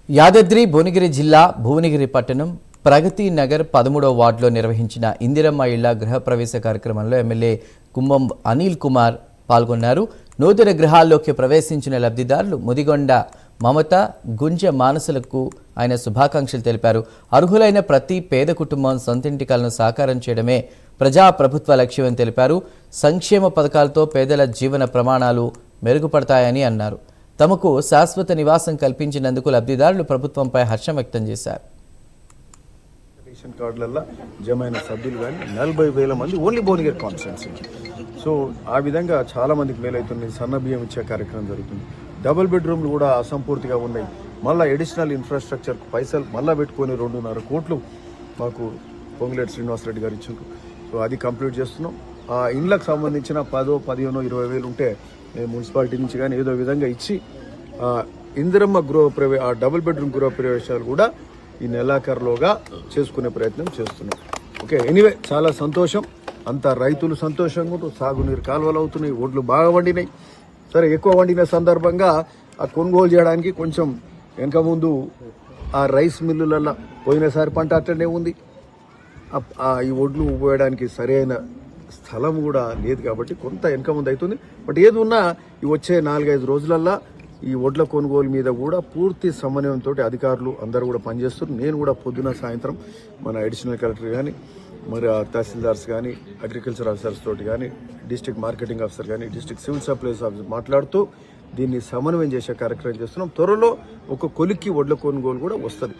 యాదాద్రి భువనగిరి జిల్లా భువనగిరి పట్టణం ప్రగతి నగర్ 13వ వార్డులో నిర్వహించిన ఇందిరమ్మ ఇళ్ల గృహప్రవేశ కార్యక్రమంలో ఎమ్మెల్యే కుంభం అనిల్ కుమార్ పాల్గొన్నారు. నూతన గృహాల్లోకి ప్రవేశించిన లబ్ధిదారులు ముదిగొండ మమత గుంజ మానసులకు ఆయన శుభాకాంక్షలు తెలిపారు. అర్హులైన ప్రతి పేద కుటుంబం సొంతింటి కలను సాకారం చేయడమే ప్రజా ప్రభుత్వ లక్ష్యమని తెలిపారు. సంక్షేమ పథకాలతో పేదల జీవన ప్రమాణాలు మెరుగుపడతాయని అన్నారు. తమకు శాశ్వత నివాసం కల్పించినందుకు లబ్ధిదారులు ప్రభుత్వంపై హర్షం వ్యక్తం చేశారు. రేషన్ కార్డులలో జమైన సభ్యులు కానీ 40,000 మంది ఓన్లీ భువనగిరి కాన్స్టిట్యున్సీ. సో ఆ విధంగా చాలా మందికి మేలవుతుంది. సన్న బియ్యం ఇచ్చే కార్యక్రమం జరుగుతుంది. డబుల్ బెడ్రూమ్లు కూడా అసంపూర్తిగా ఉన్నాయి. మళ్ళీ అడిషనల్ ఇన్ఫ్రాస్ట్రక్చర్ పైసలు మళ్ళీ పెట్టుకొని 2.5 కోట్లు మాకు పొంగులేటి శ్రీనివాసరెడ్డి గారు ఇచ్చారు. సో అది కంప్లీట్ చేస్తున్నాం. ఆ ఇండ్లకు సంబంధించిన 10, 15, 20,000 ఉంటే మున్సిపాలిటీ నుంచి కానీ ఏదో విధంగా ఇచ్చి ఇందిరమ్మ ఆ డబుల్ బెడ్రూమ్ గృహ ప్రవేశాలు కూడా ఈ నెలాఖరులోగా చేసుకునే ప్రయత్నం చేస్తున్నాం. ఓకే, ఎనీవే చాలా సంతోషం. అంతా రైతులు సంతోషంగా ఉంటూ సాగునీరు కాలువలు అవుతున్నాయి. ఒడ్లు బాగా వండినాయి. సరే, ఎక్కువ వండిన సందర్భంగా ఆ కొనుగోలు చేయడానికి కొంచెం వెనక ముందు ఆ రైస్ మిల్లులలో పోయినసారి పంట అట్లనే ఉంది. ఈ ఒడ్లు పోయడానికి సరైన స్థలం కూడా లేదు కాబట్టి కొంత వెనక ముందు అవుతుంది. బట్ ఏది ఉన్నా ఈ వచ్చే 4-5 రోజులల్లా ఈ ఒడ్ల కొనుగోలు మీద కూడా పూర్తి సమన్వయంతో అధికారులు అందరూ కూడా పనిచేస్తున్నారు. నేను కూడా పొద్దున సాయంత్రం మన అడిషనల్ కలెక్టర్ కానీ, మరి తహసీల్దార్స్ కానీ, అగ్రికల్చర్ ఆఫీసర్స్ తోటి కానీ, డిస్ట్రిక్ట్ మార్కెటింగ్ ఆఫీసర్ కానీ, డిస్ట్రిక్ట్ సివిల్ సప్లైస్ ఆఫీసర్ మాట్లాడుతూ దీన్ని సమన్వయం చేసే కార్యక్రమం చేస్తున్నాం. త్వరలో ఒక కొలిక్కి ఒడ్ల కొనుగోలు కూడా వస్తుంది.